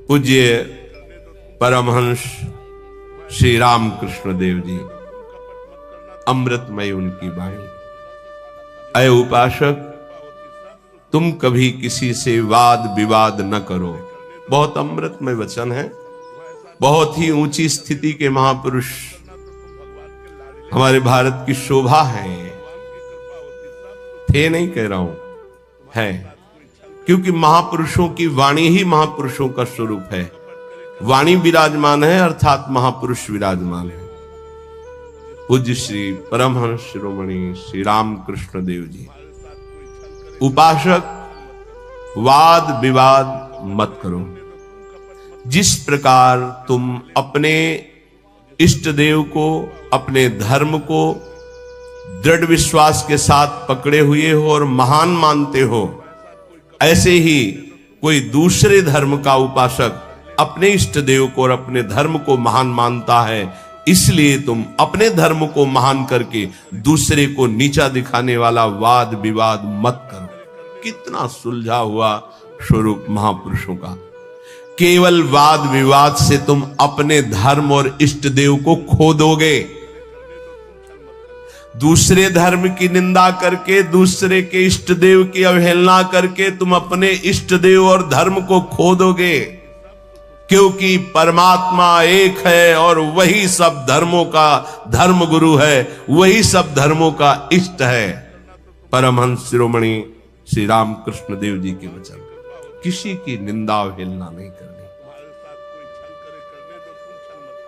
पूज्य परमहंस श्री रामकृष्ण देव जी, अमृतमय उनकी वाणी। अय उपासक, तुम कभी किसी से वाद विवाद न करो। बहुत अमृतमय वचन है। बहुत ही ऊंची स्थिति के महापुरुष हमारे भारत की शोभा है। थे नहीं कह रहा हूं, है, क्योंकि महापुरुषों की वाणी ही महापुरुषों का स्वरूप है। वाणी विराजमान है अर्थात महापुरुष विराजमान है। पूज्य श्री परमहंस शिरोमणि श्री रामकृष्ण देव जी, उपासक, वाद विवाद मत करो। जिस प्रकार तुम अपने इष्ट देव को, अपने धर्म को दृढ़ विश्वास के साथ पकड़े हुए हो और महान मानते हो, ऐसे ही कोई दूसरे धर्म का उपासक अपने इष्ट देव को और अपने धर्म को महान मानता है। इसलिए तुम अपने धर्म को महान करके दूसरे को नीचा दिखाने वाला वाद विवाद मत करो। कितना सुलझा हुआ स्वरूप महापुरुषों का। केवल वाद विवाद से तुम अपने धर्म और इष्ट देव को खो दोगे। दूसरे धर्म की निंदा करके, दूसरे के इष्ट देव की अवहेलना करके तुम अपने इष्ट देव और धर्म को खो दोगे, क्योंकि परमात्मा एक है और वही सब धर्मों का धर्म गुरु है, वही सब धर्मों का इष्ट है। परमहंस शिरोमणि श्री रामकृष्ण देव जी के वचन। किसी की निंदा अवहेलना नहीं करनी।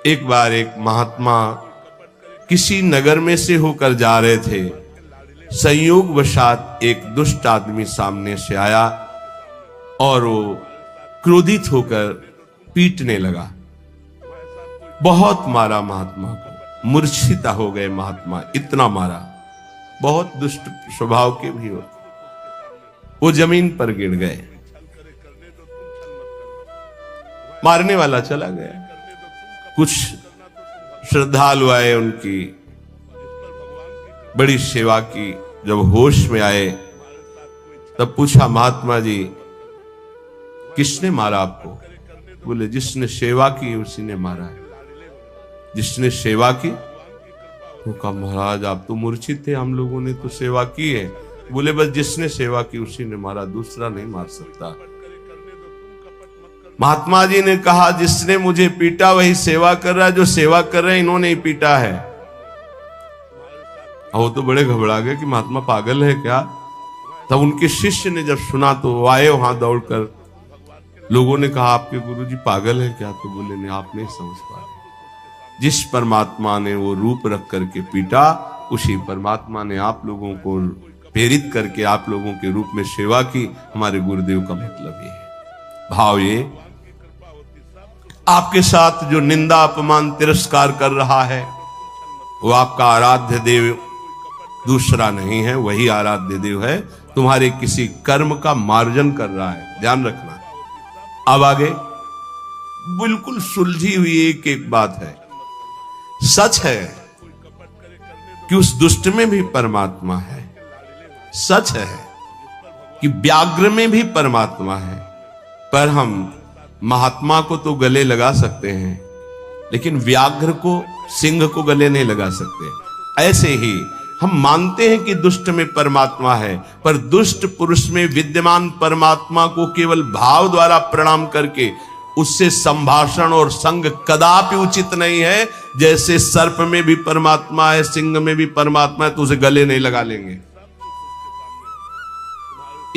एक बार एक महात्मा किसी नगर में से होकर जा रहे थे। संयोग वशात एक दुष्ट आदमी सामने से आया और वो क्रोधित होकर पीटने लगा। बहुत मारा महात्मा को, मूर्छित हो गए महात्मा, इतना मारा। बहुत दुष्ट स्वभाव के भी होते, वो जमीन पर गिर गए। मारने वाला चला गया। कुछ श्रद्धालु आए, उनकी बड़ी सेवा की। जब होश में आए तब पूछा, महात्मा जी किसने मारा आपको? बोले, जिसने सेवा की उसी ने मारा है। जिसने सेवा की? वो कहा, महाराज आप तो मूर्छित थे, हम लोगों ने तो सेवा की है। बोले, बस जिसने सेवा की उसी ने मारा, दूसरा नहीं मार सकता। महात्मा जी ने कहा, जिसने मुझे पीटा वही सेवा कर रहा है, जो सेवा कर रहे हैं इन्होंने ही पीटा है। वो तो बड़े घबरा गए कि महात्मा पागल है क्या। तब उनके शिष्य ने जब सुना तो वो आए वहां दौड़कर। लोगों ने कहा, आपके गुरुजी पागल है क्या? तो बोले, नहीं, आप नहीं समझ पा रहे। जिस परमात्मा ने वो रूप रख करके पीटा, उसी परमात्मा ने आप लोगों को प्रेरित करके आप लोगों के रूप में सेवा की। हमारे गुरुदेव का मतलब ये है। भाव ये, आपके साथ जो निंदा अपमान तिरस्कार कर रहा है वो आपका आराध्य देव दूसरा नहीं है, वही आराध्य देव है। तुम्हारे किसी कर्म का मार्जन कर रहा है, ध्यान रखना। अब आगे बिल्कुल सुलझी हुई एक एक बात है। सच है कि उस दुष्ट में भी परमात्मा है। सच है कि व्याघ्र में भी परमात्मा है। पर हम महात्मा को तो गले लगा सकते हैं, लेकिन व्याघ्र को, सिंह को गले नहीं लगा सकते। ऐसे ही हम मानते हैं कि दुष्ट में परमात्मा है, पर दुष्ट पुरुष में विद्यमान परमात्मा को केवल भाव द्वारा प्रणाम करके उससे संभाषण और संग कदापि उचित नहीं है। जैसे सर्प में भी परमात्मा है, सिंह में भी परमात्मा है, तो उसे गले नहीं लगा लेंगे।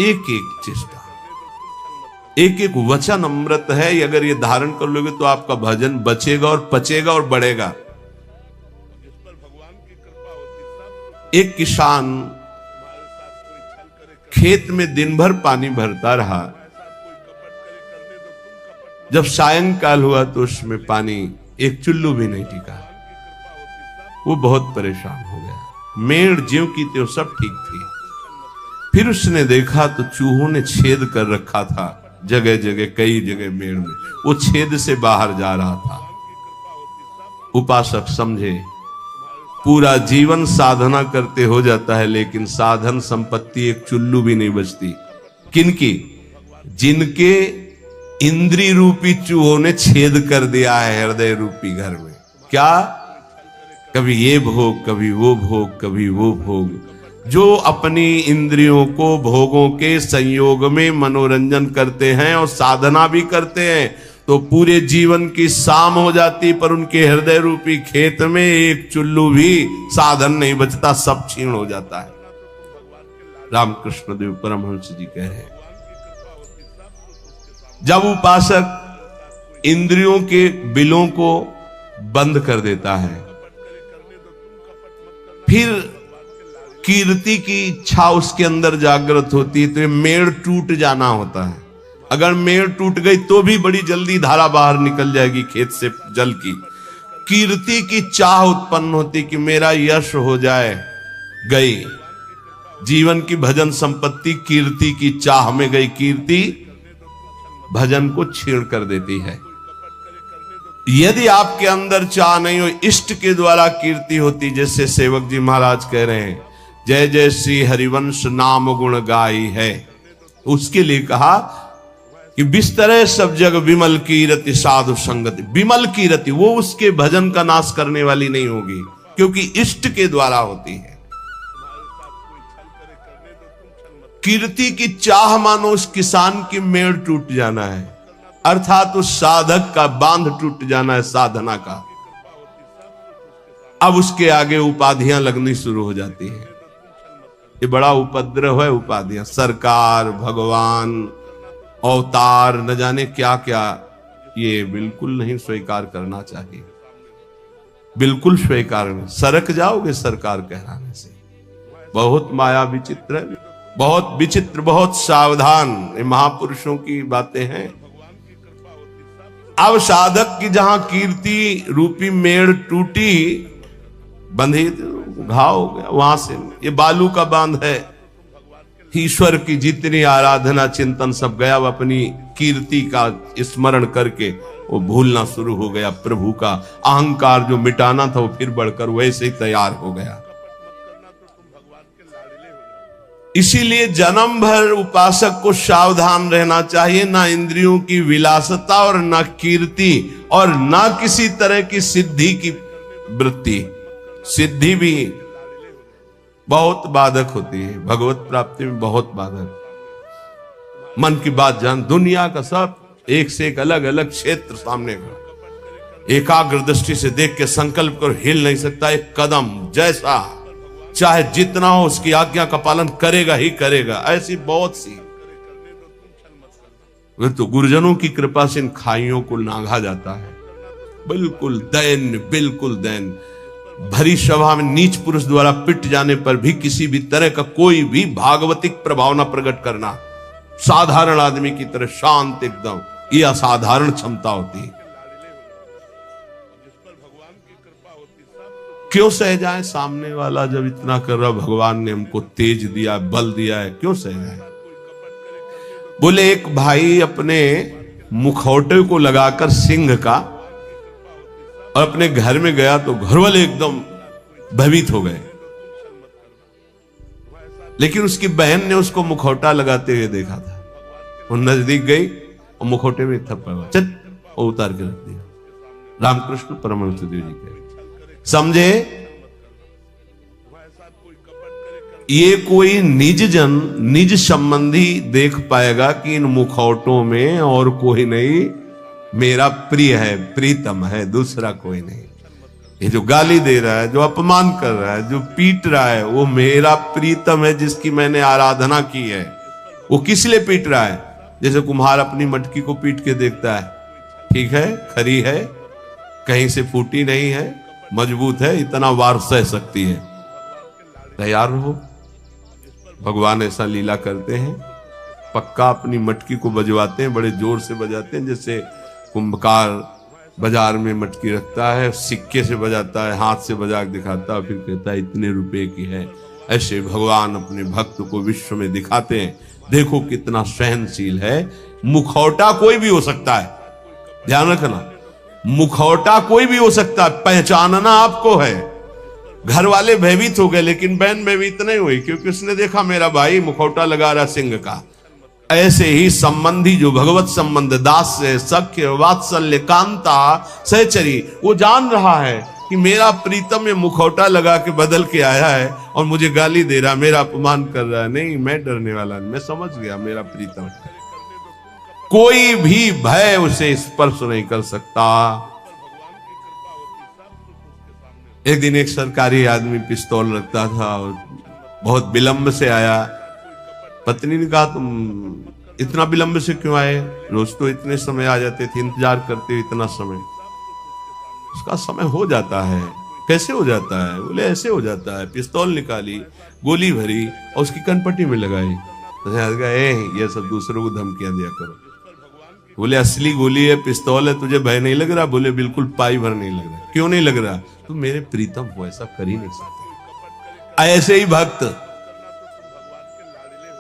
एक एक चेष्टा, एक एक वचन अमृत है। अगर ये धारण कर लोगे तो आपका भजन बचेगा और पचेगा और बढ़ेगा। एक किसान खेत में दिन भर पानी भरता रहा। जब सायंकाल हुआ तो उसमें पानी एक चुल्लू भी नहीं टिका। वो बहुत परेशान हो गया। मेड़ ज्यों की त्यों सब ठीक थी। फिर उसने देखा तो चूहों ने छेद कर रखा था, जगह जगह, कई जगह मेड़ में वो छेद से बाहर जा रहा था। उपासक समझे, पूरा जीवन साधना करते हो जाता है, लेकिन साधन संपत्ति एक चुल्लू भी नहीं बचती। किनकी? जिनके इंद्री रूपी चूहों ने छेद कर दिया है हृदय रूपी घर में। क्या? कभी ये भोग, कभी वो भोग, कभी वो भोग। जो अपनी इंद्रियों को भोगों के संयोग में मनोरंजन करते हैं और साधना भी करते हैं, तो पूरे जीवन की शाम हो जाती, पर उनके हृदय रूपी खेत में एक चुल्लू भी साधन नहीं बचता, सब क्षीण हो जाता है। रामकृष्ण देव परमहंस जी कह रहे हैं, जब उपासक इंद्रियों के बिलों को बंद कर देता है, फिर कीर्ति की इच्छा उसके अंदर जागृत होती है, तो ये मेड़ टूट जाना होता है। अगर मेड़ टूट गई तो भी बड़ी जल्दी धारा बाहर निकल जाएगी खेत से जल की। कीर्ति की चाह उत्पन्न होती कि मेरा यश हो जाए, गई जीवन की भजन संपत्ति कीर्ति की चाह में गई। कीर्ति भजन को छीण कर देती है। यदि आपके अंदर चाह नहीं हो, इष्ट के द्वारा कीर्ति होती, जैसे सेवक जी महाराज कह रहे हैं, जय जय श्री हरिवंश नाम गुण गाई है, उसके लिए कहा कि बिस्तरे सब जग विमल कीरति साधु संगति। विमल कीरति वो उसके भजन का नाश करने वाली नहीं होगी, क्योंकि इष्ट के द्वारा होती है। कीर्ति की चाह मानो उस किसान की मेड़ टूट जाना है, अर्थात उस साधक का बांध टूट जाना है साधना का। अब उसके आगे उपाधियां लगनी शुरू हो जाती है। ये बड़ा उपद्रव है उपाधियां, सरकार, भगवान, अवतार, न जाने क्या क्या। ये बिल्कुल नहीं स्वीकार करना चाहिए, बिल्कुल स्वीकार नहीं। सरक जाओगे सरकार कहलाने से। बहुत माया विचित्र है, बहुत विचित्र, बहुत सावधान। ये महापुरुषों की बातें हैं। अब साधक की जहां कीर्ति रूपी मेड़ टूटी, बंधी, घाव हो गया वहां से। ये बालू का बांध है। ईश्वर की जितनी आराधना चिंतन सब गया, वो अपनी कीर्ति का स्मरण करके वो भूलना शुरू हो गया। प्रभु का अहंकार जो मिटाना था वो फिर बढ़कर वैसे ही तैयार हो गया। इसीलिए जन्म भर उपासक को सावधान रहना चाहिए, ना इंद्रियों की विलासता और ना कीर्ति और ना किसी तरह की सिद्धि की वृत्ति। सिद्धि भी बहुत बाधक होती है, भगवत प्राप्ति में बहुत बाधक। मन की बात जान, दुनिया का सब एक से एक अलग अलग क्षेत्र सामने का, एकाग्र दृष्टि से देख के संकल्प कर हिल नहीं सकता एक कदम। जैसा चाहे जितना हो उसकी आज्ञा का पालन करेगा ही करेगा। ऐसी बहुत सी, वे तो गुरुजनों की कृपा से इन खाइयों को नांगा जाता है। बिल्कुल दैन्य, बिल्कुल दैन्य। भरी सभा में नीच पुरुष द्वारा पिट जाने पर भी किसी भी तरह का कोई भी भागवतिक प्रभाव न प्रकट करना, साधारण आदमी की तरह शांत एकदम, ये असाधारण क्षमता होती है। क्यों सह जाए सामने वाला जब इतना कर रहा? भगवान ने हमको तेज दिया, बल दिया है, क्यों सह जाए? बोले एक भाई अपने मुखौटे को लगाकर सिंह का और अपने घर में गया तो घर वाले एकदम भयभीत हो गए, लेकिन उसकी बहन ने उसको मुखौटा लगाते हुए देखा था। वो नजदीक गई और मुखौटे में थप्पड़ मारा, चल, और उतार के रख दिया। रामकृष्ण परमहंस देव जी कहे, समझे ये कोई निज जन, निज संबंधी देख पाएगा कि इन मुखौटों में और कोई नहीं, मेरा प्रिय है, प्रीतम है, दूसरा कोई नहीं। ये जो गाली दे रहा है, जो अपमान कर रहा है, जो पीट रहा है, वो मेरा प्रीतम है जिसकी मैंने आराधना की है। वो किस लिए पीट रहा है? जैसे कुम्हार अपनी मटकी को पीट के देखता है, ठीक है, खरी है, कहीं से फूटी नहीं है, मजबूत है, इतना वार सह सकती है, तैयार रहो। भगवान ऐसा लीला करते हैं, पक्का अपनी मटकी को बजवाते हैं, बड़े जोर से बजाते हैं। जैसे कुंभकार बाजार में मटकी रखता है, सिक्के से बजाता है, हाथ से बजा के दिखाता है, फिर कहता है इतने रुपए की है। ऐसे भगवान अपने भक्त को विश्व में दिखाते हैं, देखो कितना सहनशील है। मुखौटा कोई भी हो सकता है, ध्यान रखना, मुखौटा कोई भी हो सकता है, पहचानना आपको है। घर वाले भयभीत हो गए, लेकिन बहन भयभीत नहीं हुई, क्योंकि उसने देखा मेरा भाई मुखौटा लगा रहा सिंह का। ऐसे ही संबंधी जो भगवत संबंध, दास से सख्य वात्सल्य कांता सहचरी, वो जान रहा है कि मेरा प्रीतम ये मुखौटा लगा के बदल के आया है और मुझे गाली दे रहा, मेरा अपमान कर रहा है। नहीं, मैं डरने वाला नहीं, मैं समझ गया मेरा प्रीतम, कोई भी भय उसे स्पर्श नहीं कर सकता। एक दिन एक सरकारी आदमी पिस्तौल रखता था और बहुत विलंब से आया। पत्नी ने कहा, तुम इतना विलंब से क्यों आए? रोज तो इतने समय आ जाते थे, इंतजार करते हो इतना समय। उसका समय हो जाता है। कैसे हो जाता है? बोले ऐसे हो जाता है। पिस्तौल निकाली, गोली भरी और उसकी कनपट्टी में लगाई। तो ये सब दूसरों को धमकियां दिया करो। बोले असली गोली है, पिस्तौल है, तुझे भय नहीं लग रहा? बोले बिल्कुल पाई भर नहीं लग रहा। क्यों नहीं लग रहा? तुम मेरे प्रीतम हो, ऐसा कर ही नहीं सकते। ऐसे ही भक्त,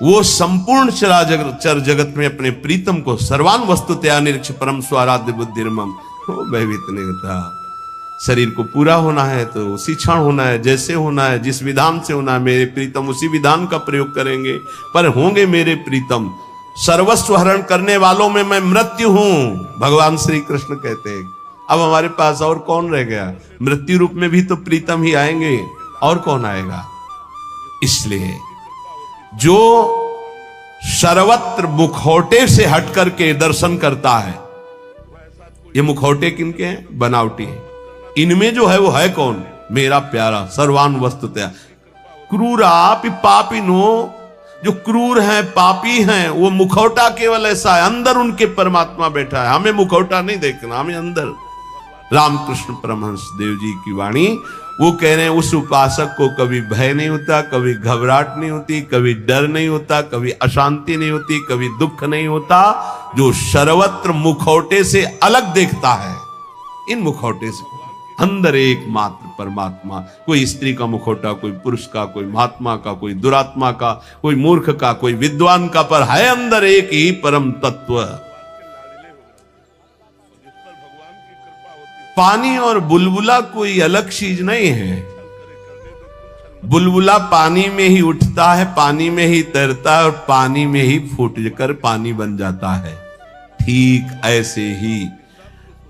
वो संपूर्ण चर जगत में अपने प्रीतम को सर्वान वस्तुतया निरीक्ष परम स्वाराध्य बुद्धिर्मम, भयभीत नहीं होता। शरीर को पूरा होना है तो उसी क्षण होना है, जैसे होना है, जिस विधान से होना है, मेरे प्रीतम उसी विधान का प्रयोग करेंगे। पर होंगे मेरे प्रीतम, सर्वस्व हरण करने वालों में मैं मृत्यु हूं, भगवान श्री कृष्ण कहते हैं। अब हमारे पास और कौन रह गया? मृत्यु रूप में भी तो प्रीतम ही आएंगे, और कौन आएगा? इसलिए जो सर्वत्र मुखौटे से हट करके दर्शन करता है, ये मुखौटे किनके हैं? बनावटी हैं। इनमें जो है वो है कौन? मेरा प्यारा, सर्वान वस्तुतया। क्रूरा पापिनो, जो क्रूर हैं, पापी हैं, वो मुखौटा केवल ऐसा है, अंदर उनके परमात्मा बैठा है। हमें मुखौटा नहीं देखना, हमें अंदर। रामकृष्ण परमहंस देव जी की वाणी, वो कह रहे हैं उस उपासक को कभी भय नहीं होता, कभी घबराहट नहीं होती, कभी डर नहीं होता, कभी अशांति नहीं होती, कभी दुख नहीं होता, जो सर्वत्र मुखौटे से अलग देखता है। इन मुखौटे से अंदर एकमात्र परमात्मा, कोई स्त्री का मुखौटा, कोई पुरुष का, कोई महात्मा का, कोई दुरात्मा का, कोई मूर्ख का, कोई विद्वान का, पर है अंदर एक ही परम तत्व। पानी और बुलबुला कोई अलग चीज नहीं है। बुलबुला पानी में ही उठता है, पानी में ही तैरता है और पानी में ही फूट कर पानी बन जाता है। ठीक ऐसे ही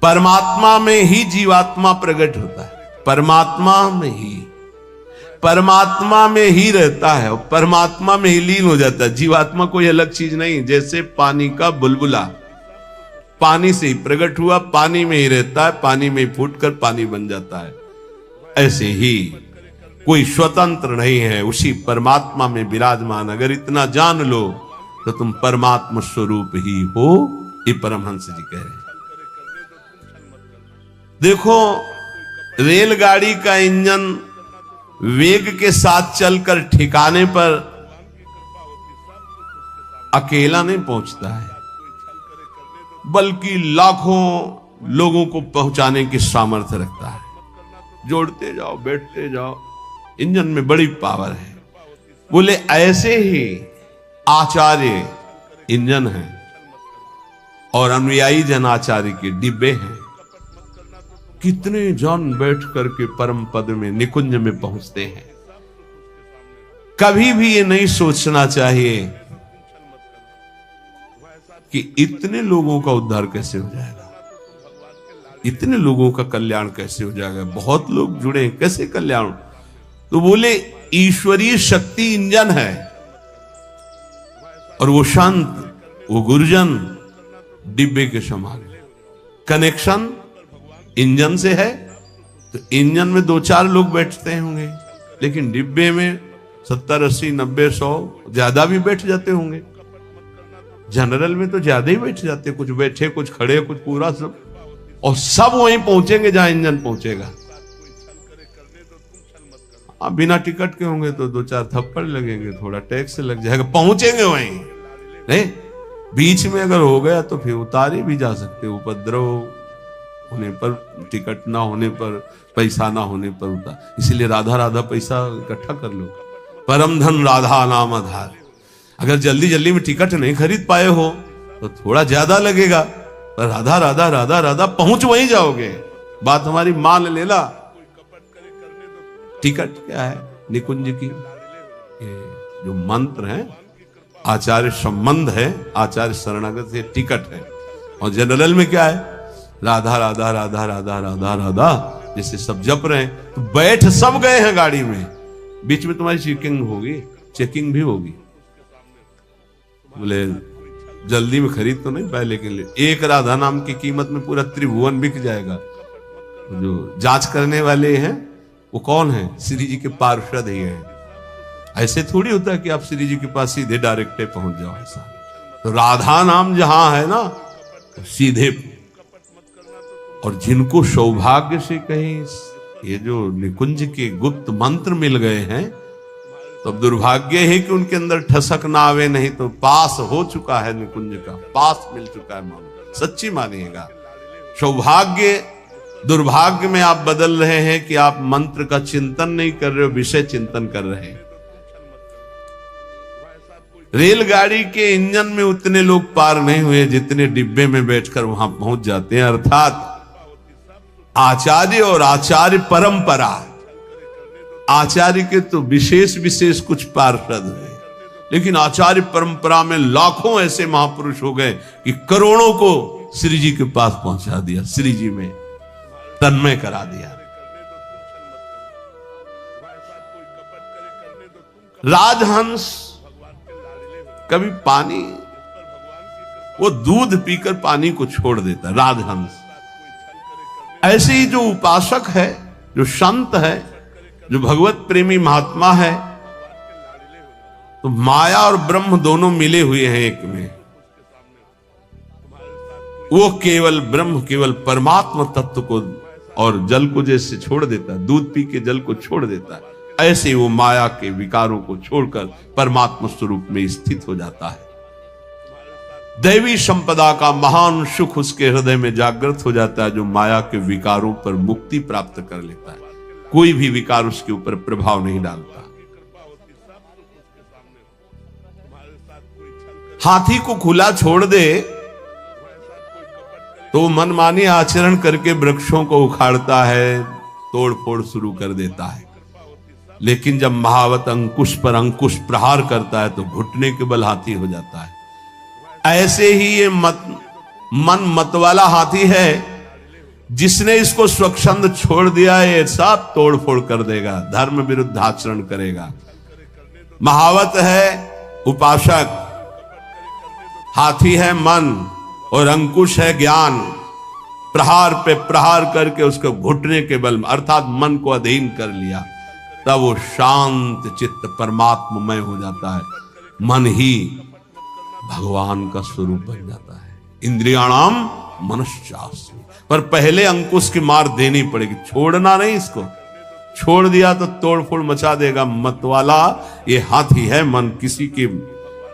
परमात्मा में ही जीवात्मा प्रकट होता है, परमात्मा में ही रहता है और परमात्मा में ही लीन हो जाता है। जीवात्मा कोई अलग चीज नहीं। जैसे पानी का बुलबुला पानी से ही प्रकट हुआ, पानी में ही रहता है, पानी में ही फूटकर पानी बन जाता है। ऐसे ही कोई स्वतंत्र नहीं है, उसी परमात्मा में विराजमान। अगर इतना जान लो तो तुम परमात्मा स्वरूप ही हो, ये परमहंस जी कह रहे हैं। देखो, रेलगाड़ी का इंजन वेग के साथ चलकर ठिकाने पर अकेला नहीं पहुंचता है, बल्कि लाखों लोगों को पहुंचाने की सामर्थ्य रखता है। जोड़ते जाओ, बैठते जाओ, इंजन में बड़ी पावर है। बोले ऐसे ही आचार्य इंजन है और अनुयायी जन आचार्य के डिब्बे हैं। कितने जन बैठ करके परम पद में, निकुंज में पहुंचते हैं। कभी भी ये नहीं सोचना चाहिए कि इतने लोगों का उद्धार कैसे हो जाएगा, इतने लोगों का कल्याण कैसे हो जाएगा। बहुत लोग जुड़े, कैसे कल्याण? तो बोले ईश्वरीय शक्ति इंजन है और वो शांत, वो गुरुजन डिब्बे के समान। कनेक्शन इंजन से है तो इंजन में 2-4 लोग बैठते होंगे, लेकिन डिब्बे में 70, 80, 90, 100 ज्यादा भी बैठ जाते होंगे। जनरल में तो ज्यादा ही बैठ जाते, कुछ बैठे, कुछ खड़े, कुछ पूरा सब, और सब वहीं पहुंचेंगे जहां इंजन पहुंचेगा। अब बिना टिकट के होंगे तो 2-4 थप्पड़ लगेंगे, थोड़ा टैक्स लग जाएगा, पहुंचेंगे वहीं। नहीं, बीच में अगर हो गया तो फिर उतारे भी जा सकते, उपद्रव होने पर, टिकट ना होने पर, पैसा ना होने पर उतार। इसलिए राधा राधा पैसा इकट्ठा कर लो, परम धन राधा नाम आधार। अगर जल्दी जल्दी में टिकट नहीं खरीद पाए हो तो थोड़ा ज्यादा लगेगा, पर राधा राधा राधा राधा पहुंच वहीं जाओगे। बात हमारी मान लेला। टिकट क्या है? निकुंज की ये जो मंत्र है, आचार्य संबंध है, आचार्य शरणागत से टिकट है। और जनरल में क्या है, राधा राधा राधा राधा राधा राधा, जैसे सब जप रहे हैं। तो बैठ सब गए हैं गाड़ी में, बीच में तुम्हारी चेकिंग भी होगी। बोले जल्दी में खरीद तो नहीं पाए, लेकिन एक राधा नाम की कीमत में पूरा त्रिभुवन बिक जाएगा। जो जांच करने वाले हैं वो कौन है, श्री जी के पार्षद ही हैं। ऐसे थोड़ी होता है कि आप श्री जी के पास सीधे डायरेक्ट पहुंच जाओ, ऐसा। तो राधा नाम जहां है ना, तो सीधे। और जिनको सौभाग्य से कहीं ये जो निकुंज के गुप्त मंत्र मिल गए हैं, तो दुर्भाग्य है कि उनके अंदर ठसक ना आवे, नहीं तो पास हो चुका है निकुंज का, पास मिल चुका है। मान सच्ची मानिएगा, सौभाग्य दुर्भाग्य में आप बदल रहे हैं कि आप मंत्र का चिंतन नहीं कर रहे हो, विषय चिंतन कर रहे हैं। रेलगाड़ी के इंजन में उतने लोग पार नहीं हुए जितने डिब्बे में बैठकर वहां पहुंच जाते हैं। अर्थात आचार्य और आचार्य परंपरा, आचार्य के तो विशेष विशेष कुछ पार्षद हैं, लेकिन आचार्य परंपरा में लाखों ऐसे महापुरुष हो गए कि करोड़ों को श्री जी के पास पहुंचा दिया, श्री जी में तन्मय करा दिया। राजहंस कभी पानी, वो दूध पीकर पानी को छोड़ देता, राजहंस। ऐसे ही जो उपासक है, जो संत है, जो भगवत प्रेमी महात्मा है, तो माया और ब्रह्म दोनों मिले हुए हैं एक में। वो केवल ब्रह्म, केवल परमात्मा तत्व को और जल को जैसे छोड़ देता है, दूध पी के जल को छोड़ देता है, ऐसे वो माया के विकारों को छोड़कर परमात्मा स्वरूप में स्थित हो जाता है। दैवी संपदा का महान सुख उसके हृदय में जागृत हो जाता है, जो माया के विकारों पर मुक्ति प्राप्त कर लेता है। कोई भी विकार उसके ऊपर प्रभाव नहीं डालता। हाथी को खुला छोड़ दे तो मनमानी आचरण करके वृक्षों को उखाड़ता है, तोड़ फोड़ शुरू कर देता है। लेकिन जब महावत अंकुश पर अंकुश प्रहार करता है तो घुटने के बल हाथी हो जाता है। ऐसे ही ये मन मतवाला हाथी है, जिसने इसको स्वच्छंद छोड़ दिया, ये सब तोड़ फोड़ कर देगा, धर्म विरुद्ध आचरण करेगा। महावत है उपासक, हाथी है मन और अंकुश है ज्ञान। प्रहार पे प्रहार करके उसको घुटने के बल अर्थात मन को अधीन कर लिया, तब वो शांत चित्त परमात्ममय हो जाता है। मन ही भगवान का स्वरूप बन जाता है। इंद्रियाणाम मनश्चास्मि, पर पहले अंकुश की मार देनी पड़ेगी, छोड़ना नहीं। इसको छोड़ दिया तो तोड़ फोड़ मचा देगा। मतवाला ये हाथी है मन, किसी के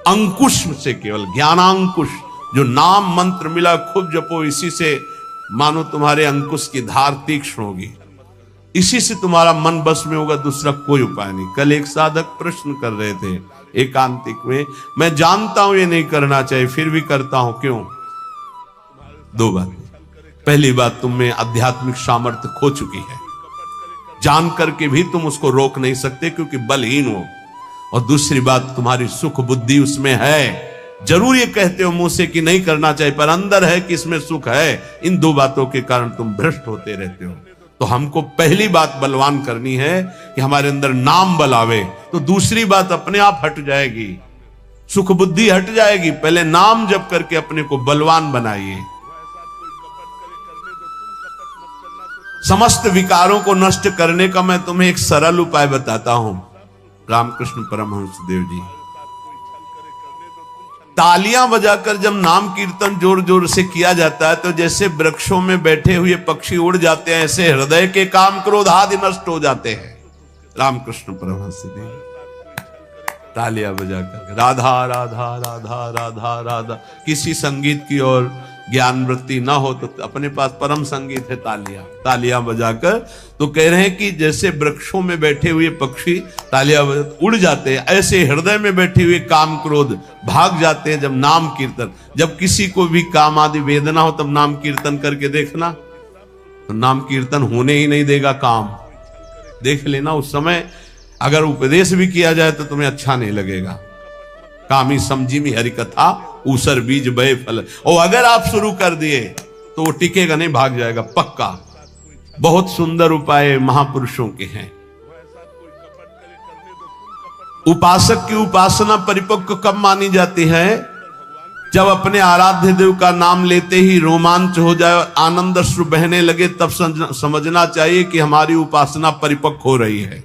अंकुश से, केवल ज्ञानांकुश, जो नाम मंत्र मिला खूब जपो, इसी से मानो तुम्हारे अंकुश की धार तीक्ष्ण होगी, इसी से तुम्हारा मन बस में होगा, दूसरा कोई उपाय नहीं। कल एक साधक प्रश्न कर रहे थे एकांतिक में, मैं जानता हूं ये नहीं करना चाहिए फिर भी करता हूं, क्यों? दो बात। पहली बात, तुम में आध्यात्मिक सामर्थ्य खो चुकी है, जान करके भी तुम उसको रोक नहीं सकते क्योंकि बलहीन हो। और दूसरी बात, तुम्हारी सुख बुद्धि उसमें है, जरूर ये कहते हो मुंह से कि नहीं करना चाहिए, पर अंदर है कि इसमें सुख है। इन दो बातों के कारण तुम भ्रष्ट होते रहते हो। तो हमको पहली बात बलवान करनी है कि हमारे अंदर नाम बल आवे, तो दूसरी बात अपने आप हट जाएगी, सुख बुद्धि हट जाएगी। पहले नाम जप करके अपने को बलवान बनाइए। समस्त विकारों को नष्ट करने का मैं तुम्हें एक सरल उपाय बताता हूं। रामकृष्ण परमहंस देव जी तालियां बजाकर जब नाम कीर्तन जोर जोर से किया जाता है, तो जैसे वृक्षों में बैठे हुए पक्षी उड़ जाते हैं, ऐसे हृदय के काम क्रोध आदि नष्ट हो जाते हैं। रामकृष्ण परमहंस देव तालियां बजाकर राधा राधा राधा राधा राधा, किसी संगीत की और ज्ञान वृत्ति ना हो तो अपने पास परम संगीत है तालियां बजाकर। तो कह रहे हैं कि जैसे वृक्षों में बैठे हुए पक्षी तालियां उड़ जाते हैं, ऐसे हृदय में बैठे हुए काम क्रोध भाग जाते हैं जब नाम कीर्तन। जब किसी को भी काम आदि वेदना हो तब नाम कीर्तन करके देखना, तो नाम कीर्तन होने ही नहीं देगा काम। देख लेना, उस समय अगर उपदेश भी किया जाए तो तुम्हें अच्छा नहीं लगेगा। कामी समझी में हरि कथा ऊसर बीज बे फल। और अगर आप शुरू कर दिए तो वो टिकेगा नहीं, भाग जाएगा पक्का। बहुत सुंदर उपाय महापुरुषों के हैं। उपासक की उपासना परिपक्व कब मानी जाती है? जब अपने आराध्य देव का नाम लेते ही रोमांच हो जाए और आनंद अश्रु बहने लगे, तब समझना चाहिए कि हमारी उपासना परिपक्व हो रही है।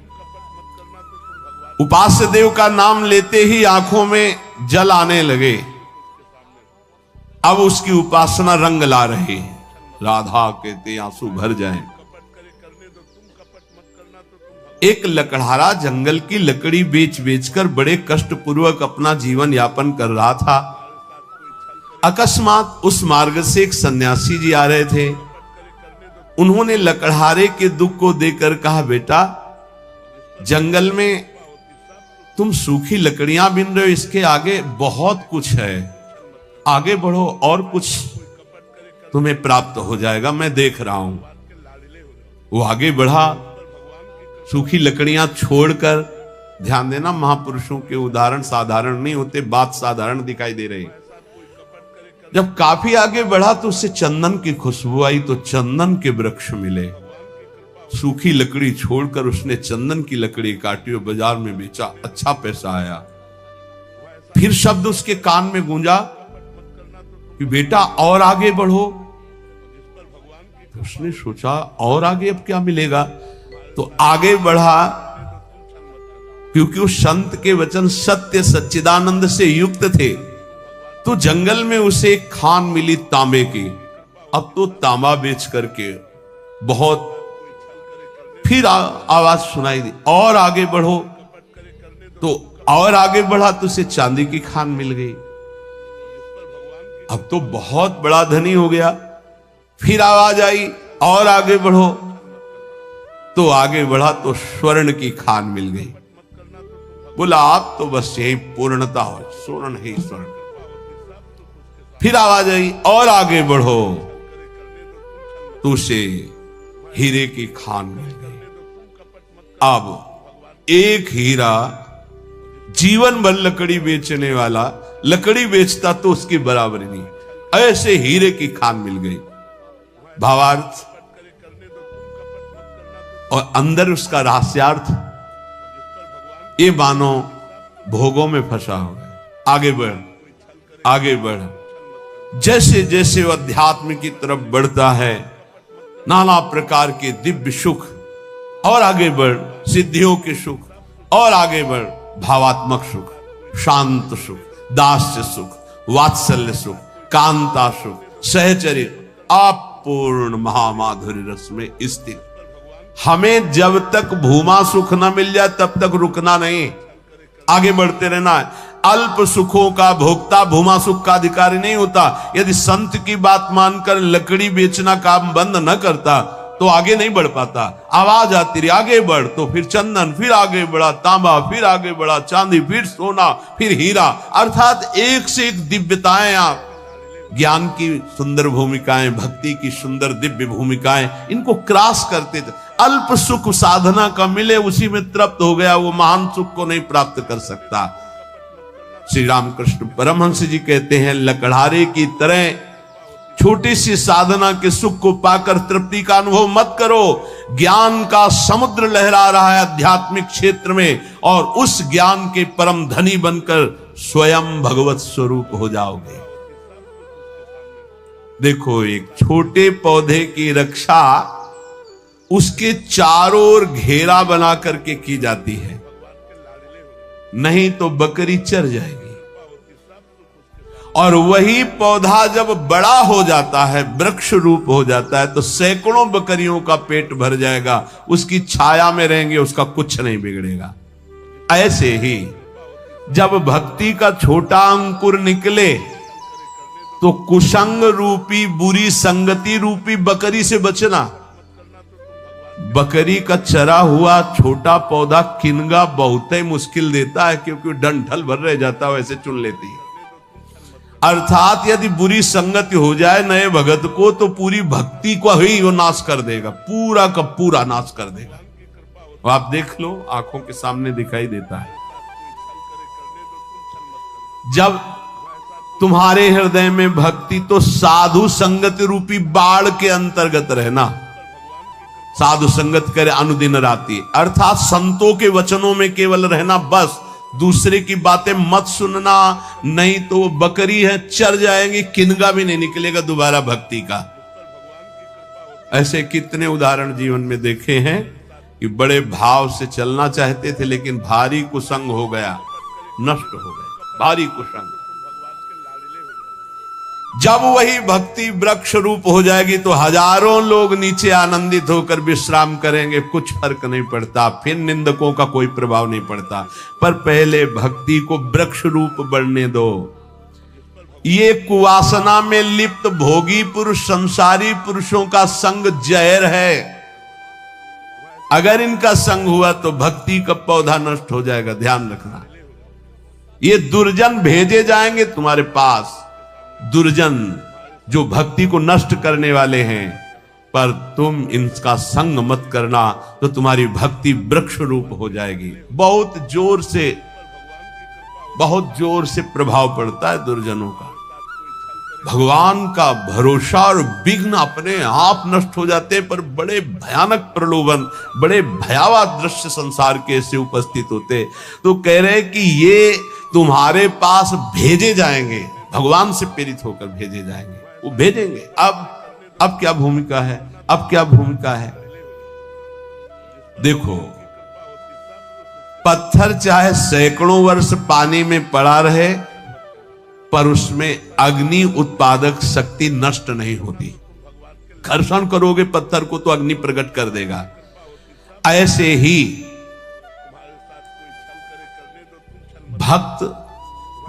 उपास्य देव का नाम लेते ही आंखों में जल आने लगे, अब उसकी उपासना रंग ला रही है। राधा कहते आंसू भर जाएं। एक लकड़हारा जंगल की लकड़ी बेच बेचकर बड़े कष्ट पूर्वक अपना जीवन यापन कर रहा था। अकस्मात उस मार्ग से एक सन्यासी जी आ रहे थे। उन्होंने लकड़हारे के दुख को देखकर कहा, बेटा जंगल में तुम सूखी लकड़ियां बिन रहे हो, इसके आगे बहुत कुछ है, आगे बढ़ो और कुछ तुम्हें प्राप्त हो जाएगा, मैं देख रहा हूं। वो आगे बढ़ा, सूखी लकड़ियां छोड़कर। ध्यान देना, महापुरुषों के उदाहरण साधारण नहीं होते, बात साधारण दिखाई दे रही। जब काफी आगे बढ़ा तो उससे चंदन की खुशबू आई, तो चंदन के वृक्ष मिले। सूखी लकड़ी छोड़कर उसने चंदन की लकड़ी काटी और बाजार में बेचा, अच्छा पैसा आया। फिर शब्द उसके कान में गूंजा कि बेटा और आगे बढ़ो। तो उसने सोचा और आगे अब क्या मिलेगा, तो आगे बढ़ा, क्योंकि उस संत के वचन सत्य सच्चिदानंद से युक्त थे। तो जंगल में उसे एक खान मिली तांबे की। अब तो तांबा बेच करके बहुत, फिर आवाज सुनाई दी और आगे बढ़ो, तो और आगे बढ़ा तो उसे चांदी की खान मिल गई। अब तो बहुत बड़ा धनी हो गया। फिर आवाज आई और आगे बढ़ो, तो आगे बढ़ा तो स्वर्ण की खान मिल गई। बोला आप तो बस यही पूर्णता हो, स्वर्ण ही स्वर्ण। फिर आवाज आई और आगे बढ़ो, तो उसे हीरे की खान मिल गई। अब एक हीरा जीवन भर लकड़ी बेचने वाला लकड़ी बेचता तो उसकी बराबरी नहीं, ऐसे हीरे की खान मिल गई। भावार्थ और अंदर उसका रहस्यार्थ, ये मानो भोगों में फंसा हो गया। आगे बढ़, आगे बढ़। जैसे जैसे वो अध्यात्म की तरफ बढ़ता है, नाना प्रकार के दिव्य सुख, और आगे बढ़ सिद्धियों के सुख, और आगे बढ़ भावात्मक सुख, शांत सुख, दास्य सुख, वात्सल्य सुख, कांता सुख, सहचर्य, अपूर्ण महामाधुर्य रस में स्थित। हमें जब तक भूमा सुख न मिल जाए तब तक रुकना नहीं, आगे बढ़ते रहना है। अल्प सुखों का भोक्ता भूमा सुख का अधिकारी नहीं होता। यदि संत की बात मानकर लकड़ी बेचना काम बंद न करता तो आगे नहीं बढ़ पाता। आवाज आती रही आगे बढ़, तो फिर चंदन, फिर आगे बढ़ा तांबा, फिर आगे बढ़ा चांदी, फिर सोना, फिर हीरा, अर्थात एक से एक दिव्यताएं, आप ज्ञान की सुंदर भूमिकाएं, भक्ति की सुंदर दिव्य भूमिकाएं, इनको क्रॉस करते थे। अल्प सुख साधना का मिले उसी में तृप्त हो गया, वो महान सुख को नहीं प्राप्त कर सकता। श्री रामकृष्ण परमहंस जी कहते हैं, लकड़हारे की तरह छोटी सी साधना के सुख को पाकर तृप्ति का अनुभव मत करो। ज्ञान का समुद्र लहरा रहा है आध्यात्मिक क्षेत्र में, और उस ज्ञान के परम धनी बनकर स्वयं भगवत स्वरूप हो जाओगे। देखो, एक छोटे पौधे की रक्षा उसके चारों ओर घेरा बना करके की जाती है, नहीं तो बकरी चर जाएगी। और वही पौधा जब बड़ा हो जाता है, वृक्ष रूप हो जाता है, तो सैकड़ों बकरियों का पेट भर जाएगा, उसकी छाया में रहेंगे, उसका कुछ नहीं बिगड़ेगा। ऐसे ही जब भक्ति का छोटा अंकुर निकले तो कुसंग रूपी बुरी संगति रूपी बकरी से बचना। बकरी का चरा हुआ छोटा पौधा किनगा बहुत ही मुश्किल देता है, क्योंकि डंठल भर रह जाता है, वैसे चुन लेती है। अर्थात यदि बुरी संगति हो जाए नए भगत को, तो पूरी भक्ति को ही वो नाश कर देगा, पूरा का पूरा नाश कर देगा। आप देख लो, आंखों के सामने दिखाई देता है। जब तुम्हारे हृदय में भक्ति, तो साधु संगत रूपी बाढ़ के अंतर्गत रहना। साधु संगत करे अनुदिन राति, अर्थात संतों के वचनों में केवल रहना, बस दूसरे की बातें मत सुनना, नहीं तो वो बकरी है, चर जाएंगे, किनगा भी नहीं निकलेगा दोबारा भक्ति का। ऐसे कितने उदाहरण जीवन में देखे हैं कि बड़े भाव से चलना चाहते थे लेकिन भारी कुसंग हो गया, नष्ट हो गए, भारी कुसंग। जब वही भक्ति वृक्ष रूप हो जाएगी तो हजारों लोग नीचे आनंदित होकर विश्राम करेंगे, कुछ फर्क नहीं पड़ता, फिर निंदकों का कोई प्रभाव नहीं पड़ता। पर पहले भक्ति को वृक्ष रूप बढ़ने दो। ये कुवासना में लिप्त भोगी पुरुष, संसारी पुरुषों का संग जहर है। अगर इनका संग हुआ तो भक्ति का पौधा नष्ट हो जाएगा, ध्यान रखना। ये दुर्जन भेजे जाएंगे तुम्हारे पास, दुर्जन जो भक्ति को नष्ट करने वाले हैं, पर तुम इनका संग मत करना तो तुम्हारी भक्ति वृक्ष रूप हो जाएगी। बहुत जोर से प्रभाव पड़ता है दुर्जनों का। भगवान का भरोसा और विघ्न अपने आप नष्ट हो जाते हैं, पर बड़े भयानक प्रलोभन, बड़े भयावह दृश्य संसार के ऐसे उपस्थित होते। तो कह रहे कि ये तुम्हारे पास भेजे जाएंगे, भगवान से प्रेरित होकर भेजे जाएंगे, वो भेजेंगे। अब क्या भूमिका है, अब क्या भूमिका है? देखो, पत्थर चाहे सैकड़ों वर्ष पानी में पड़ा रहे, पर उसमें अग्नि उत्पादक शक्ति नष्ट नहीं होती। घर्षण करोगे पत्थर को तो अग्नि प्रकट कर देगा। ऐसे ही भक्त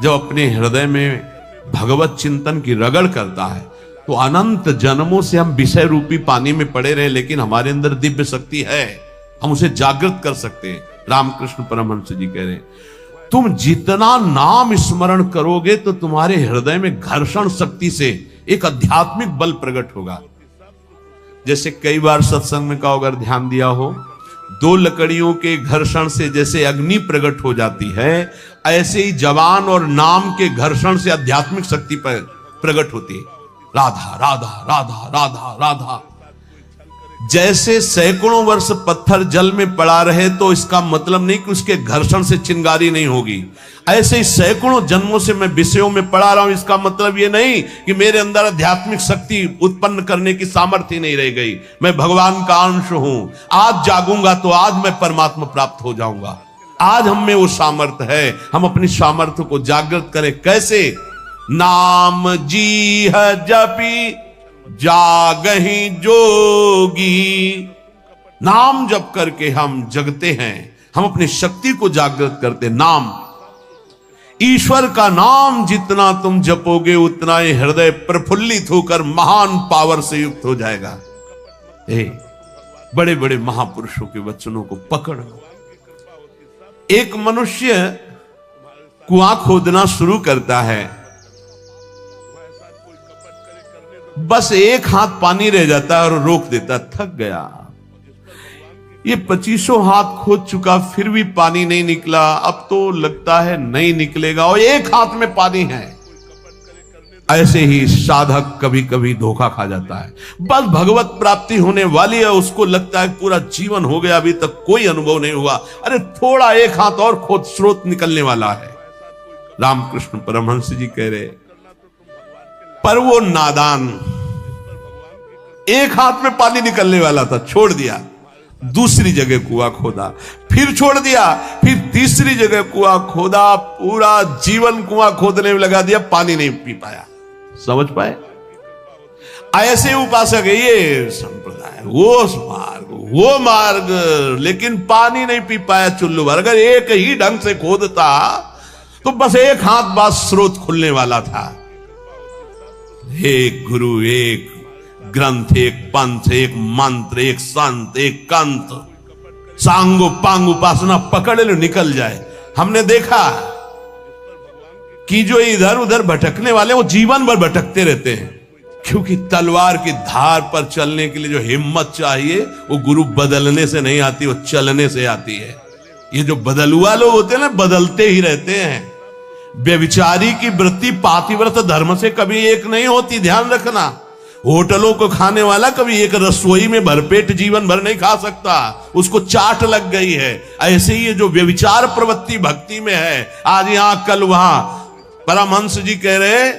जब अपने हृदय में भगवत चिंतन की रगड़ करता है तो अनंत जन्मों से हम विषय रूपी पानी में पड़े रहे, लेकिन हमारे अंदर दिव्य शक्ति है, हम उसे जागृत कर सकते हैं। रामकृष्ण परमहंस जी कह रहे हैं, तुम जितना नाम स्मरण करोगे तो तुम्हारे हृदय में घर्षण शक्ति से एक आध्यात्मिक बल प्रकट होगा। जैसे कई बार सत्संग में का अगर ध्यान दिया हो, दो लकड़ियों के घर्षण से जैसे अग्नि प्रकट हो जाती है, ऐसे ही जवान और नाम के घर्षण से आध्यात्मिक शक्ति पर प्रकट होती है। राधा राधा राधा राधा राधा। जैसे सैकड़ों वर्ष पत्थर जल में पड़ा रहे तो इसका मतलब नहीं कि उसके घर्षण से चिंगारी नहीं होगी। ऐसे ही सैकड़ों जन्मों से मैं विषयों में पड़ा रहा हूं, इसका मतलब ये नहीं कि मेरे अंदर आध्यात्मिक शक्ति उत्पन्न करने की सामर्थ्य नहीं रह गई। मैं भगवान का अंश हूं। आज जागूंगा तो आज मैं परमात्मा प्राप्त हो जाऊंगा। आज हम में वो सामर्थ्य है, हम अपनी सामर्थ्य को जागृत करें। कैसे? नाम जी है जपी जागहि जोगी। नाम जप करके हम जगते हैं, हम अपनी शक्ति को जागृत करते। नाम, ईश्वर का नाम जितना तुम जपोगे उतना ही हृदय प्रफुल्लित होकर महान पावर से युक्त हो जाएगा। बड़े बड़े महापुरुषों के वचनों को पकड़ो। एक मनुष्य कुआं खोदना शुरू करता है, बस एक हाथ पानी रह जाता है और रोक देता, थक गया। ये 25 हाथ खोद चुका फिर भी पानी नहीं निकला, अब तो लगता है नहीं निकलेगा और एक हाथ में पानी है। ऐसे ही साधक कभी कभी धोखा खा जाता है। बस भगवत प्राप्ति होने वाली है, उसको लगता है पूरा जीवन हो गया, अभी तक कोई अनुभव नहीं हुआ। अरे थोड़ा एक हाथ और खोद, स्रोत निकलने वाला है। रामकृष्ण परमहंस जी कह रहे, पर वो नादान, एक हाथ में पानी निकलने वाला था, छोड़ दिया। दूसरी जगह कुआं खोदा, फिर छोड़ दिया, फिर तीसरी जगह कुआं खोदा, पूरा जीवन कुआं खोदने में लगा दिया, पानी नहीं पी पाया। समझ पाए? ऐसे उपासक है ये संप्रदाय, वो मार्ग, लेकिन पानी नहीं पी पाया चुल्लू भर। अगर एक ही ढंग से खोदता तो बस एक हाथ बाद स्रोत खुलने वाला था। एक गुरु, एक ग्रंथ, एक पंथ, एक मंत्र, एक संत, एक कंत, सांगो पांग उपासना पकड़ लो, निकल जाए। हमने देखा कि जो इधर उधर भटकने वाले वो जीवन भर भटकते रहते हैं, क्योंकि तलवार की धार पर चलने के लिए जो हिम्मत चाहिए वो गुरु बदलने से नहीं आती, वो चलने से आती है। ये जो बदलुआ लोग होते हैं ना, बदलते ही रहते हैं। व्यभिचारी की वृत्ति पातिव्रत धर्म से कभी एक नहीं होती, ध्यान रखना। होटलों को खाने वाला कभी एक रसोई में भरपेट जीवन भर नहीं खा सकता, उसको चाट लग गई है। ऐसे ही ये जो व्यभिचार प्रवृत्ति भक्ति में है, आज यहां कल वहां, परमहंस जी कह रहे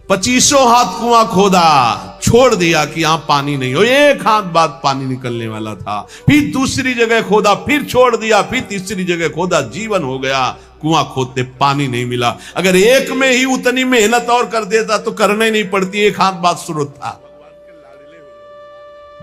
25 हाथ कुआं खोदा, छोड़ दिया कि यहां पानी नहीं हो, एक हाथ बाद पानी निकलने वाला था। फिर दूसरी जगह खोदा, फिर छोड़ दिया, फिर तीसरी जगह खोदा, जीवन हो गया कुआं खोदते पानी नहीं मिला। अगर एक में ही उतनी मेहनत और कर देता तो करना ही नहीं पड़ती, एक हाथ बाद स्रोत था।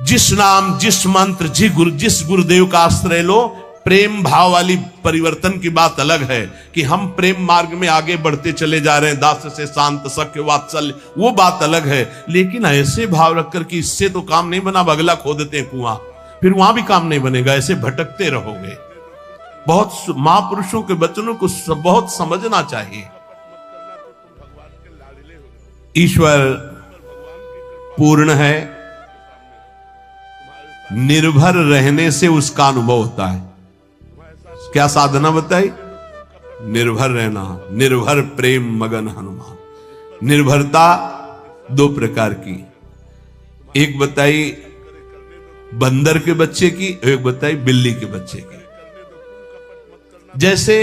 जिस नाम, जिस मंत्र, जिस गुरुदेव का आश्रय लो, प्रेम भाव वाली परिवर्तन की बात अलग है कि हम प्रेम मार्ग में आगे बढ़ते चले जा रहे हैं, दास से शांत, सख्य, वात्सल्य, वो बात अलग है। लेकिन ऐसे भाव रखकर कि इससे तो काम नहीं बना, अगला खोदते हैं कुआं, फिर वहां भी काम नहीं बनेगा, ऐसे भटकते रहोगे। बहुत महापुरुषों के वचनों को बहुत समझना चाहिए। ईश्वर पूर्ण है, निर्भर रहने से उसका अनुभव होता है। क्या साधना बताई? निर्भर रहना, निर्भर प्रेम मगन हनुमान। निर्भरता दो प्रकार की, एक बताई बंदर के बच्चे की, एक बताई बिल्ली के बच्चे की। जैसे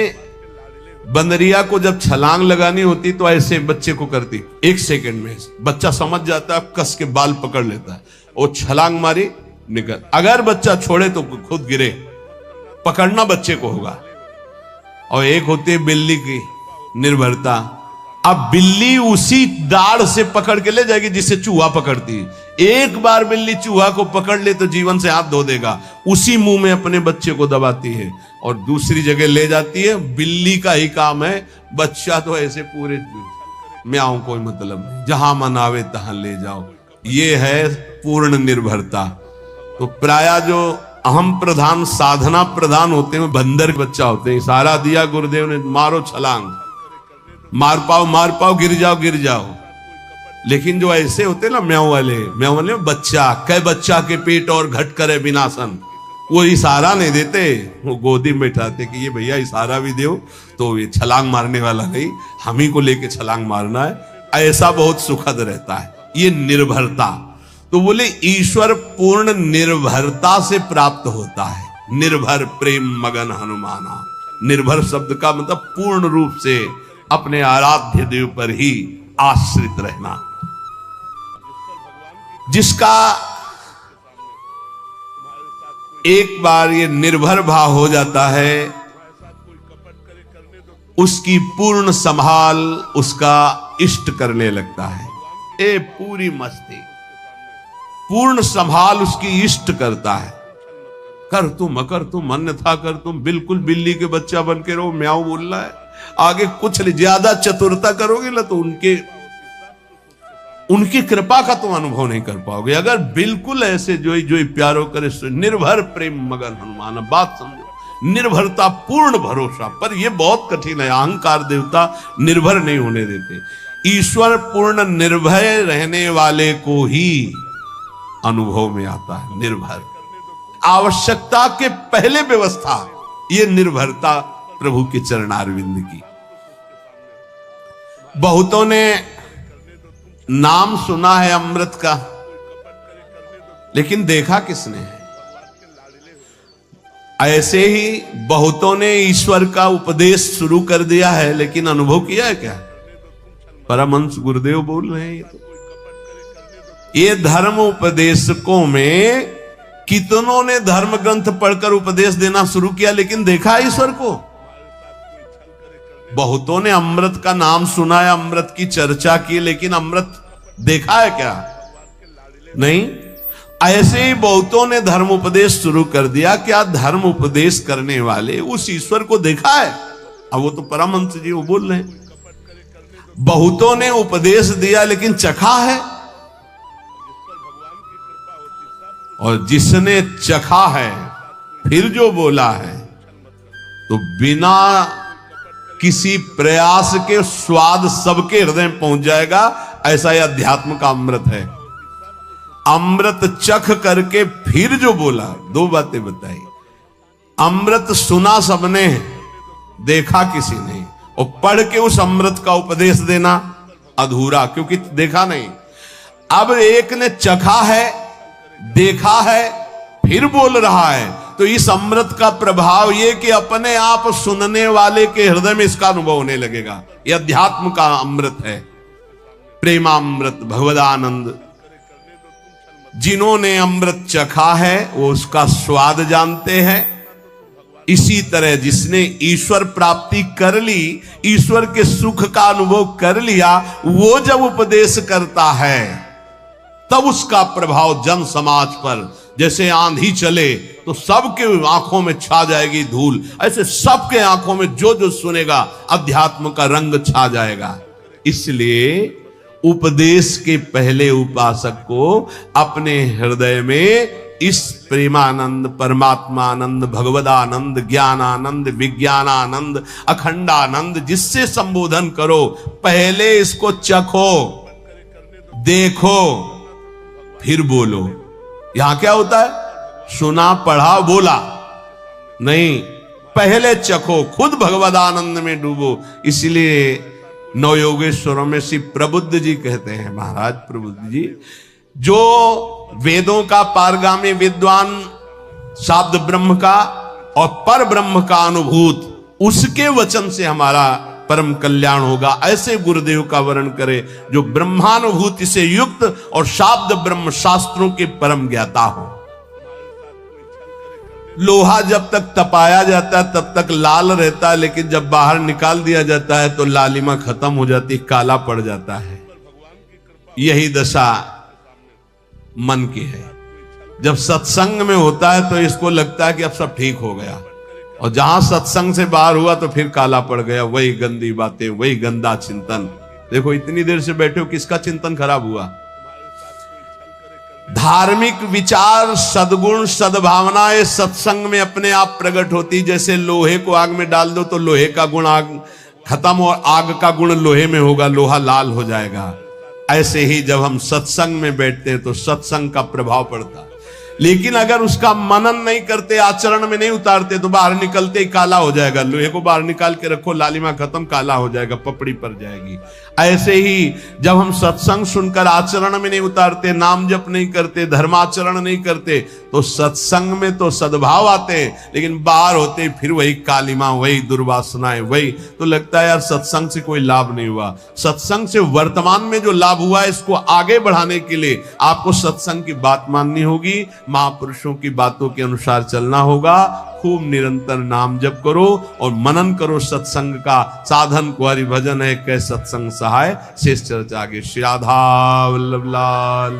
बंदरिया को जब छलांग लगानी होती तो ऐसे बच्चे को करती, 1 सेकंड में बच्चा समझ जाता है, कस के बाल पकड़ लेता है, वो छलांग मारी निकल। अगर बच्चा छोड़े तो खुद गिरे, पकड़ना बच्चे को होगा। और एक होती है बिल्ली की निर्भरता। अब बिल्ली उसी दाढ़ से पकड़ के ले जाएगी जिससे चूहा पकड़ती है। एक बार बिल्ली चूहा को पकड़ ले तो जीवन से हाथ धो देगा, उसी मुंह में अपने बच्चे को दबाती है और दूसरी जगह ले जाती है। बिल्ली का ही काम है, बच्चा तो ऐसे पूरे म्याऊं कोई मतलब नहीं, जहां मन आवे तहां ले जाओ। ये है पूर्ण निर्भरता। तो प्राय जो अहम प्रधान, साधना प्रधान होते हैं, बंदर बच्चा होते हैं। इशारा दिया गुरुदेव ने, मारो छलांग, मार पाओ, गिर जाओ। लेकिन जो ऐसे होते हैं ना म्याऊ वाले बच्चा, कै बच्चा के पेट और घट करे विनाशन, वो इशारा नहीं देते, वो गोदी में बैठाते कि ये भैया इशारा भी दो तो ये छलांग मारने वाला नहीं, हम ही को लेके छलांग मारना है। ऐसा बहुत सुखद रहता है ये निर्भरता। तो बोले ईश्वर पूर्ण निर्भरता से प्राप्त होता है। निर्भर प्रेम मगन हनुमाना। निर्भर शब्द का मतलब पूर्ण रूप से अपने आराध्य देव पर ही आश्रित रहना। जिसका एक बार ये निर्भर भाव हो जाता है, उसकी पूर्ण संभाल उसका इष्ट करने लगता है। ए पूरी मस्ती, पूर्ण संभाल उसकी इष्ट करता है। कर तुम, अकर तुम, अन्यथा कर तुम। बिल्कुल बिल्ली के बच्चा बन के रहो, म्याऊ बोल रहा है, आगे कुछ ज्यादा चतुरता करोगे ना तो उनकी कृपा का तुम अनुभव नहीं कर पाओगे। अगर बिल्कुल ऐसे जो प्यारो करे, निर्भर प्रेम मगन हनुमान। बात समझो, निर्भरता, पूर्ण भरोसा। पर यह बहुत कठिन है, अहंकार देवता निर्भर नहीं होने देते। ईश्वर पूर्ण निर्भय रहने वाले को ही अनुभव में आता है। निर्भर, आवश्यकता के पहले व्यवस्था, ये निर्भरता प्रभु के चरणारविंद की। बहुतों ने नाम सुना है अमृत का, लेकिन देखा किसने है? ऐसे ही बहुतों ने ईश्वर का उपदेश शुरू कर दिया है, लेकिन अनुभव किया है क्या? परमहंस गुरुदेव बोल रहे हैं ये धर्म उपदेशकों में कितनों ने धर्म ग्रंथ पढ़कर उपदेश देना शुरू किया, लेकिन देखा ईश्वर को? बहुतों ने अमृत का नाम सुना है, अमृत की चर्चा की, लेकिन अमृत देखा है क्या? नहीं। ऐसे ही बहुतों ने धर्म उपदेश शुरू कर दिया, क्या धर्म उपदेश करने वाले उस ईश्वर को देखा है? अब वो तो परमहंस जी वो बोल रहे हैं, बहुतों ने उपदेश दिया लेकिन चखा है। और जिसने चखा है फिर जो बोला है, तो बिना किसी प्रयास के स्वाद सबके हृदय में पहुंच जाएगा। ऐसा ही अध्यात्म का अमृत है। अमृत चख करके फिर जो बोला, दो बातें बताई। अमृत सुना सबने, देखा किसी ने। और पढ़ के उस अमृत का उपदेश देना अधूरा, क्योंकि देखा नहीं। अब एक ने चखा है, देखा है, फिर बोल रहा है, तो इस अमृत का प्रभाव ये कि अपने आप सुनने वाले के हृदय में इसका अनुभव होने लगेगा। यह अध्यात्म का अमृत है, प्रेमामृत, भगवदानंद। जिन्होंने अमृत चखा है वो उसका स्वाद जानते हैं। इसी तरह जिसने ईश्वर प्राप्ति कर ली, ईश्वर के सुख का अनुभव कर लिया, वो जब उपदेश करता है तब उसका प्रभाव जन समाज पर जैसे आंधी चले तो सबके आंखों में छा जाएगी धूल, ऐसे सबके आंखों में जो जो सुनेगा अध्यात्म का रंग छा जाएगा। इसलिए उपदेश के पहले उपासक को अपने हृदय में इस प्रेमानंद, परमात्मानंद, भगवदानंद, ज्ञानानंद, विज्ञानानंद, अखंडानंद जिससे संबोधन करो, पहले इसको चखो, देखो, फिर बोलो। यहां क्या होता है? सुना, पढ़ा, बोला नहीं, पहले चखो, खुद भगवदानंद में डूबो। इसलिए नवयोगेश्वरों में श्री प्रबुद्ध जी कहते हैं, महाराज प्रबुद्ध जी, जो वेदों का पारगामी विद्वान, शाब्द ब्रह्म का और पर ब्रह्म का अनुभूत, उसके वचन से हमारा परम कल्याण होगा, ऐसे गुरुदेव का वर्ण करे जो ब्रह्मानुभूति से युक्त और शाब्द ब्रह्म शास्त्रों के परम ज्ञाता हो। लोहा जब तक तपाया जाता है तब तक लाल रहता है, लेकिन जब बाहर निकाल दिया जाता है तो लालिमा खत्म हो जाती, काला पड़ जाता है। यही दशा मन की है। जब सत्संग में होता है तो इसको लगता है कि अब सब ठीक हो गया, और जहां सत्संग से बाहर हुआ तो फिर काला पड़ गया, वही गंदी बातें, वही गंदा चिंतन। देखो इतनी देर से बैठे हो, किसका चिंतन खराब हुआ? धार्मिक विचार, सद्गुण, सद्भावना ये सत्संग में अपने आप प्रकट होती। जैसे लोहे को आग में डाल दो तो लोहे का गुण आग खत्म और आग का गुण लोहे में होगा, लोहा लाल हो जाएगा। ऐसे ही जब हम सत्संग में बैठते हैं तो सत्संग का प्रभाव पड़ता है। लेकिन अगर उसका मनन नहीं करते, आचरण में नहीं उतारते, तो बाहर निकलते ही काला हो जाएगा। लोहे को बाहर निकाल के रखो, लालिमा खत्म, काला हो जाएगा, पपड़ी पड़ जाएगी। ऐसे ही जब हम सत्संग सुनकर आचरण में नहीं उतारते, नाम जप नहीं करते, धर्माचरण नहीं करते, तो सत्संग में तो सद्भाव आते हैं, लेकिन बाहर होते फिर वही कालिमा, वही दुर्वासनाएं, वही। तो लगता है यार सत्संग से कोई लाभ नहीं हुआ। सत्संग से वर्तमान में जो लाभ हुआ है, इसको आगे बढ़ाने के लिए आपको सत्संग की बात माननी होगी, महापुरुषों की बातों के अनुसार चलना होगा। खूब निरंतर नाम जप करो और मनन करो सत्संग का। साधन को हरि भजन है, कै सत्संग सहाय। शेष चर्चा आगे। श्री राधा वल्लभ लाल।